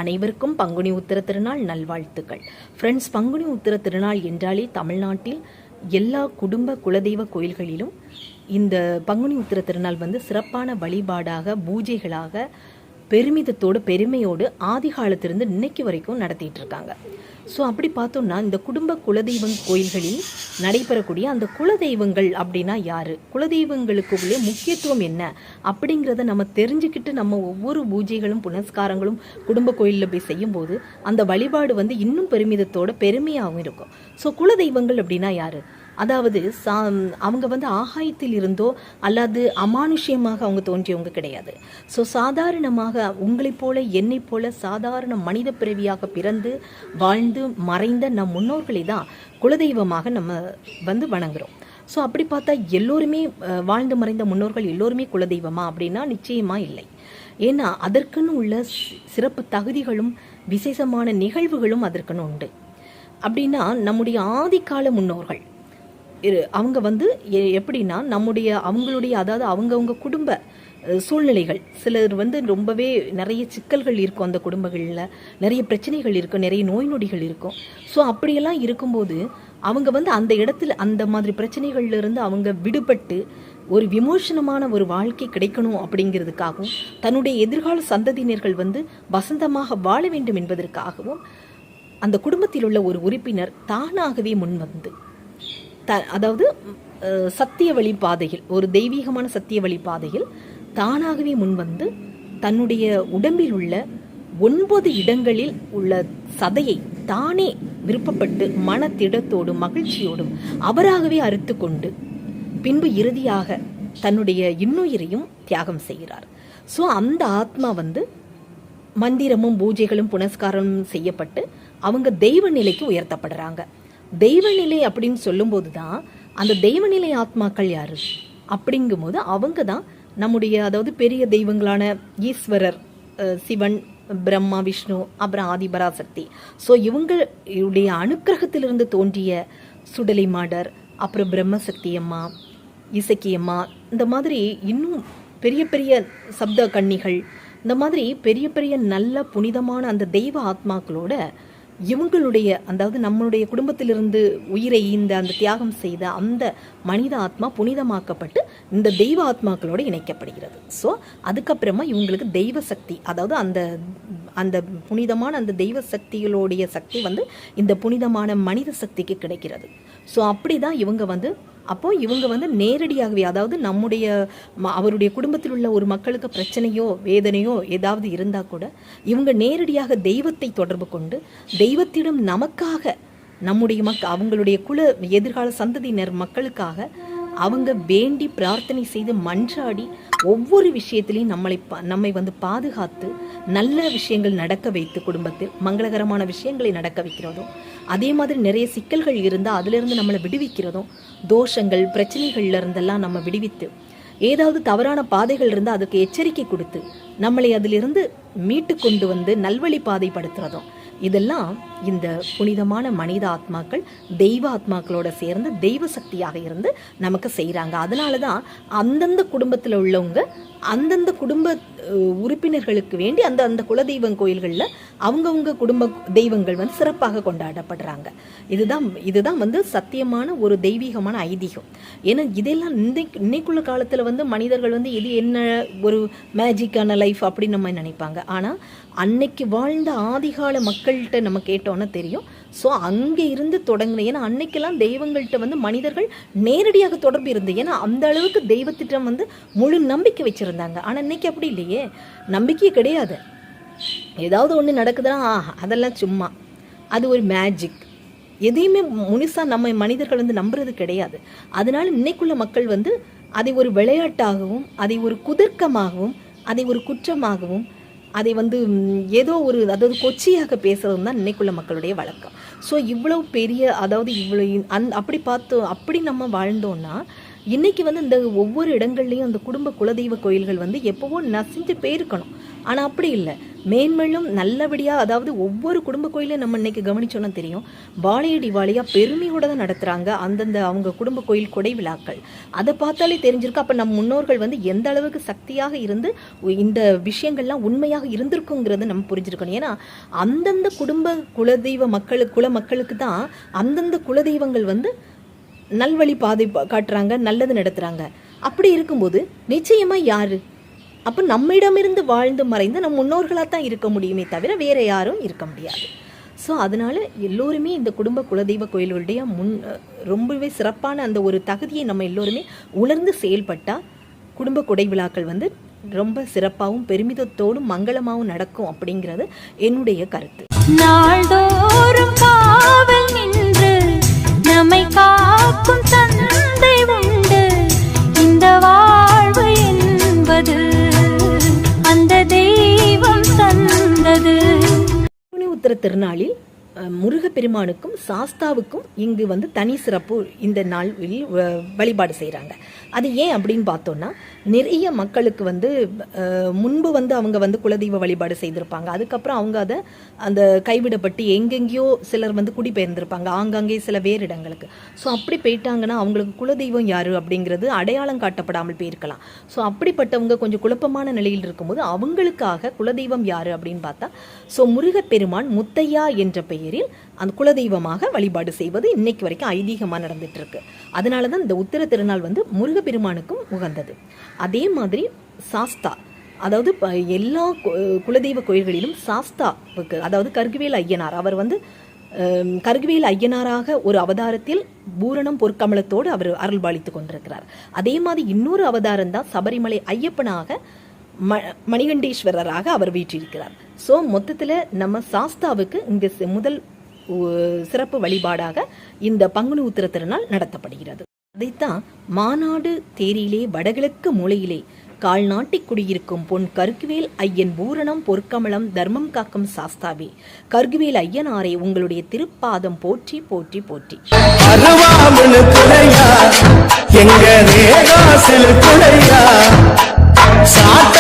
அனைவருக்கும் பங்குனி உத்திர திருநாள் நல்வாழ்த்துக்கள். ஃப்ரெண்ட்ஸ், பங்குனி உத்திர திருநாள் என்றாலே தமிழ்நாட்டில் எல்லா குடும்ப குலதெய்வ கோயில்களிலும் இந்த பங்குனி உத்திர திருநாள் சிறப்பான வழிபாடாக, பூஜைகளாக, பெருமிதத்தோடு பெருமையோடு ஆதி காலத்திலிருந்து இன்னைக்கு வரைக்கும் நடத்திட்டு இருக்காங்க. ஸோ அப்படி பார்த்தோம்னா இந்த குடும்ப குலதெய்வம் கோயில்களில் நடைபெறக்கூடிய அந்த குலதெய்வங்கள் அப்படின்னா யாரு, குலதெய்வங்களுக்குள்ளே முக்கியத்துவம் என்ன அப்படிங்கிறத நம்ம தெரிஞ்சுக்கிட்டு நம்ம ஒவ்வொரு பூஜைகளும் புனஸ்காரங்களும் குடும்ப கோயிலில் போய் செய்யும்போது அந்த வழிபாடு இன்னும் பெருமிதத்தோட பெருமையாகவும் இருக்கும். ஸோ குலதெய்வங்கள் அப்படின்னா யாரு, அதாவது அவங்க ஆகாயத்தில் இருந்தோ அல்லது அமானுஷ்யமாக அவங்க தோன்றியவங்க கிடையாது. ஸோ சாதாரணமாக உங்களைப் போல என்னைப் போல சாதாரண மனித பிறவியாக பிறந்து வாழ்ந்து மறைந்த நம் முன்னோர்களை தான் குலதெய்வமாக நம்ம வணங்குறோம். ஸோ அப்படி பார்த்தா எல்லோருமே வாழ்ந்து மறைந்த முன்னோர்கள் எல்லோருமே குலதெய்வமா அப்படின்னா நிச்சயமா இல்லை. ஏன்னா அதற்குன்னு உள்ள சிறப்பு தகுதிகளும் விசேஷமான நிகழ்வுகளும் அதற்குன்னு உண்டு. அப்படின்னா நம்முடைய ஆதிக்கால முன்னோர்கள் அவங்க எப்படின்னா அவங்களுடைய அதாவது அவங்கவுங்க குடும்ப சூழ்நிலைகள், சிலர் ரொம்பவே நிறைய சிக்கல்கள் இருக்கும், அந்த குடும்பங்களில் நிறைய பிரச்சனைகள் இருக்கும், நிறைய நோய் நொடிகள் இருக்கும். ஸோ அப்படியெல்லாம் இருக்கும்போது அவங்க அந்த இடத்துல அந்த மாதிரி பிரச்சனைகள்லேருந்து அவங்க விடுபட்டு ஒரு விமோசனமான ஒரு வாழ்க்கை கிடைக்கணும் அப்படிங்கிறதுக்காகவும் தன்னுடைய எதிர்கால சந்ததியினர்கள் வசந்தமாக வாழ வேண்டும் என்பதற்காகவும் அந்த குடும்பத்தில் உள்ள ஒரு உறுப்பினர் தானாகவே முன்வந்து அதாவது சத்திய வழி பாதையில், ஒரு தெய்வீகமான சத்திய வழி பாதையில் தானாகவே முன்வந்து தன்னுடைய உடம்பில் உள்ள 9 இடங்களில் உள்ள சதையை தானே விருப்பப்பட்டு மனத்திடத்தோடும் மகிழ்ச்சியோடும் அவராகவே அறுத்து கொண்டு பின்பு இறுதியாக தன்னுடைய இன்னுயிரையும் தியாகம் செய்கிறார். ஸோ அந்த ஆத்மா மந்திரமும் பூஜைகளும் புனஸ்காரமும் செய்யப்பட்டு அவங்க தெய்வ நிலைக்கு உயர்த்தப்படுறாங்க. தெய்வநிலை அப்படின்னு சொல்லும்போது தான் அந்த தெய்வநிலை ஆத்மாக்கள் யாரு அப்படிங்கும்போது அவங்க தான் நம்முடைய அதாவது பெரிய தெய்வங்களான ஈஸ்வரர், சிவன், பிரம்மா, விஷ்ணு, அப்புறம் ஆதிபராசக்தி. ஸோ இவங்களுடைய அனுக்கிரகத்திலிருந்து தோன்றிய சுடலை மாடர், அப்புறம் பிரம்மசக்தி அம்மா, இசக்கி அம்மா, இந்த மாதிரி இன்னும் பெரிய பெரிய சப்த கன்னிகள், இந்த மாதிரி பெரிய பெரிய நல்ல புனிதமான அந்த தெய்வ ஆத்மாக்களோட இவங்களுடைய அதாவது நம்மளுடைய குடும்பத்திலிருந்து உயிரை அந்த தியாகம் செய்த அந்த மனித ஆத்மா புனிதமாக்கப்பட்டு இந்த தெய்வ ஆத்மாக்களோடு இணைக்கப்படுகிறது. ஸோ அதுக்கப்புறமா இவங்களுக்கு தெய்வ சக்தி, அதாவது அந்த அந்த புனிதமான அந்த தெய்வ சக்திகளுடைய சக்தி இந்த புனிதமான மனித சக்திக்கு கிடைக்கிறது. ஸோ அப்படி தான் இவங்க அப்போ இவங்க நேரடியாகவே, அதாவது அவருடைய குடும்பத்தில் உள்ள ஒரு மக்களுக்கு பிரச்சனையோ வேதனையோ ஏதாவது இருந்தால் கூட இவங்க நேரடியாக தெய்வத்தை தொடர்பு கொண்டு தெய்வத்திடம் நமக்காக நம்முடைய அவங்களுடைய எதிர்கால சந்ததியினர் மக்களுக்காக அவங்க வேண்டி பிரார்த்தனை செய்து மன்றாடி ஒவ்வொரு விஷயத்திலையும் நம்மை பாதுகாத்து நல்ல விஷயங்கள் நடக்க வைத்து குடும்பத்தில் மங்களகரமான விஷயங்களை நடக்க வைக்கிறதும், அதே மாதிரி நிறைய சிக்கல்கள் இருந்தால் அதிலிருந்து நம்மளை விடுவிக்கிறதும், தோஷங்கள் பிரச்சனைகள்ல இருந்தெல்லாம் நம்ம விடுவித்து ஏதாவது தவறான பாதைகள் இருந்தால் அதுக்கு எச்சரிக்கை கொடுத்து நம்மளை அதிலிருந்து மீட்டு கொண்டு நல்வழி பாதைப்படுத்துறதும், இதெல்லாம் இந்த புனிதமான மனித ஆத்மாக்கள் தெய்வ ஆத்மாக்களோட சேர்ந்து தெய்வ சக்தியாக இருந்து நமக்கு செய்கிறாங்க. அதனால தான் அந்தந்த குடும்பத்தில் உள்ளவங்க அந்தந்த குடும்ப உறுப்பினர்களுக்கு வேண்டி அந்த குலதெய்வம் கோயில்களில் அவங்கவுங்க குடும்ப தெய்வங்கள் சிறப்பாக கொண்டாடப்படுறாங்க. இதுதான் சத்தியமான ஒரு தெய்வீகமான ஐதீகம். ஏன்னா இதெல்லாம் இன்னைக்குள்ள காலத்தில் மனிதர்கள் இது என்ன ஒரு மேஜிக்கான லைஃப் அப்படின்னு நம்ம நினைப்பாங்க. ஆனால் அன்னைக்கு வாழ்ந்த ஆதிகால மக்கள்கிட்ட நம்ம கேட்டோன்னா தெரியும். ஸோ அங்கே இருந்து தொடங்கின, ஏன்னா அன்னைக்கெல்லாம் தெய்வங்கள்கிட்ட மனிதர்கள் நேரடியாக தொடர்பு இருந்தது. ஏன்னா அந்த அளவுக்கு தெய்வத்திட்டம் முழு நம்பிக்கை வச்சுருந்தாங்க. ஆனால் இன்னைக்கு அப்படி இல்லையே, நம்பிக்கையே கிடையாது. ஏதாவது ஒன்று நடக்குதுன்னா அதெல்லாம் சும்மா, அது ஒரு மேஜிக், எதையுமே முழுசாக நம்ம மனிதர்கள் நம்புறது கிடையாது. அதனால இன்னைக்குள்ள மக்கள் அதை ஒரு விளையாட்டாகவும், அதை ஒரு குதர்க்கமாகவும், அதை ஒரு குற்றமாகவும், அதை ஏதோ ஒரு அதாவது கொச்சியாக பேசுறதும் தான் இன்னைக்குள்ள மக்களுடைய வழக்கம். ஸோ இவ்வளவு பெரிய, அதாவது அப்படி நம்ம வாழ்ந்தோம்னா இன்னைக்கு வந்து இந்த ஒவ்வொரு இடங்கள்லையும் அந்த குடும்ப குலதெய்வ கோயில்கள் வந்து எப்போவோ நசிஞ்சு போயிருக்கணும். ஆனால் அப்படி இல்லை, மேன்மேலும் நல்லபடியாக, அதாவது ஒவ்வொரு குடும்ப கோயிலையும் நம்ம இன்னைக்கு கவனிச்சோன்னா தெரியும், வாழையடி வாழையாக பெருமையோட தான் நடத்துகிறாங்க அந்தந்த அவங்க குடும்ப கோயில் கொடை விழாக்கள். அதை பார்த்தாலே தெரிஞ்சிருக்கு, அப்போ நம்ம முன்னோர்கள் வந்து எந்த அளவுக்கு சக்தியாக இருந்து இந்த விஷயங்கள்லாம் உண்மையாக இருந்திருக்குங்கிறத நம்ம புரிஞ்சிருக்கணும். ஏன்னா அந்தந்த குடும்ப குலதெய்வ குல மக்களுக்கு தான் அந்தந்த குலதெய்வங்கள் வந்து நல்வழி பாதை காட்டுறாங்க, நல்லது நடத்துகிறாங்க. அப்படி இருக்கும்போது நிச்சயமாக யார் அப்போ நம்மிடமிருந்து வாழ்ந்து மறைந்து நம் முன்னோர்களாக தான் இருக்க முடியுமே தவிர வேற யாரும் இருக்க முடியாது. ஸோ அதனால் எல்லோருமே இந்த குடும்ப குலதெய்வ கோயில்களுடைய ரொம்பவே சிறப்பான அந்த ஒரு தகுதியை நம்ம எல்லோருமே உணர்ந்து செயல்பட்டால் குடும்ப கொடை விழாக்கள் வந்து ரொம்ப சிறப்பாகவும் பெருமிதத்தோடும் மங்களமாகவும் நடக்கும் அப்படிங்கிறது என்னுடைய கருத்து. நாள்தோறும் காவல் நின்று நம்மை காக்கும் தந்தை உண்டு, இந்த வாழ்வு என்பது அந்த தெய்வம் தந்தது. உத்திர திருநாளில் முருகப்பெருமானுக்கும் சாஸ்தாவுக்கும் இங்கு வந்து தனி சிறப்பு இந்த நாளில் வழிபாடு செய்கிறாங்க. அது ஏன் அப்படின்னு பார்த்தோன்னா, நிறைய மக்களுக்கு வந்து முன்பு வந்து அவங்க வந்து குலதெய்வ வழிபாடு செய்திருப்பாங்க. அதுக்கப்புறம் அவங்க அதை அந்த கைவிடப்பட்டு எங்கெங்கேயோ சிலர் வந்து குடிபெயர்ந்திருப்பாங்க, ஆங்காங்கே சில வேறு இடங்களுக்கு. ஸோ அப்படி போயிட்டாங்கன்னா அவங்களுக்கு குலதெய்வம் யார் அப்படிங்கிறது அடையாளம் காட்டப்படாமல் போயிருக்கலாம். ஸோ அப்படிப்பட்டவங்க கொஞ்சம் குழப்பமான நிலையில் இருக்கும்போது அவங்களுக்காக குலதெய்வம் யார் அப்படின்னு பார்த்தா, ஸோ முருகப்பெருமான் முத்தையா என்ற பெயரில் அந்த குலதெய்வமாக வழிபாடு செய்வது இன்னைக்கு வரைக்கும் ஐதீகமாக நடந்துட்டு இருக்கு. அதனால தான் இந்த உத்திர திருநாள் வந்து முருகப்பெருமானுக்கும் உகந்தது. அதே மாதிரி சாஸ்தா, அதாவது எல்லா குலதெய்வ கோயில்களிலும் சாஸ்தாவுக்கு, அதாவது கர்குவேல் ஐயனார், அவர் வந்து கர்குவேல் ஐயனாராக ஒரு அவதாரத்தில் பூரணம் பொற்கமலத்தோடு அவர் அருள்பாலித்து கொண்டிருக்கிறார். அதே மாதிரி இன்னொரு அவதாரம் தான் சபரிமலை ஐயப்பனாக மணிகண்டேஸ்வரராக அவர் வீற்றிருக்கிறார். ஸோ மொத்தத்தில் நம்ம சாஸ்தாவுக்கு இங்கு முதல் சிறப்பு வழிபாடாக இந்த பங்குனி உத்திர திருநாள் நடத்தப்படுகிறது. அதைத்தான் மாநாடு தேரிலே வடகிழக்கு மூலையிலே கால் நாட்டி குடியிருக்கும் பொன் கர்குவேல் ஐயன் பூரணம் பொற்கமலம் தர்மம் காக்கும் சாஸ்தாவே, கர்குவேல் ஐயனாரே உங்களுடைய திருப்பாதம் போற்றி போற்றி போற்றி. சாட்ட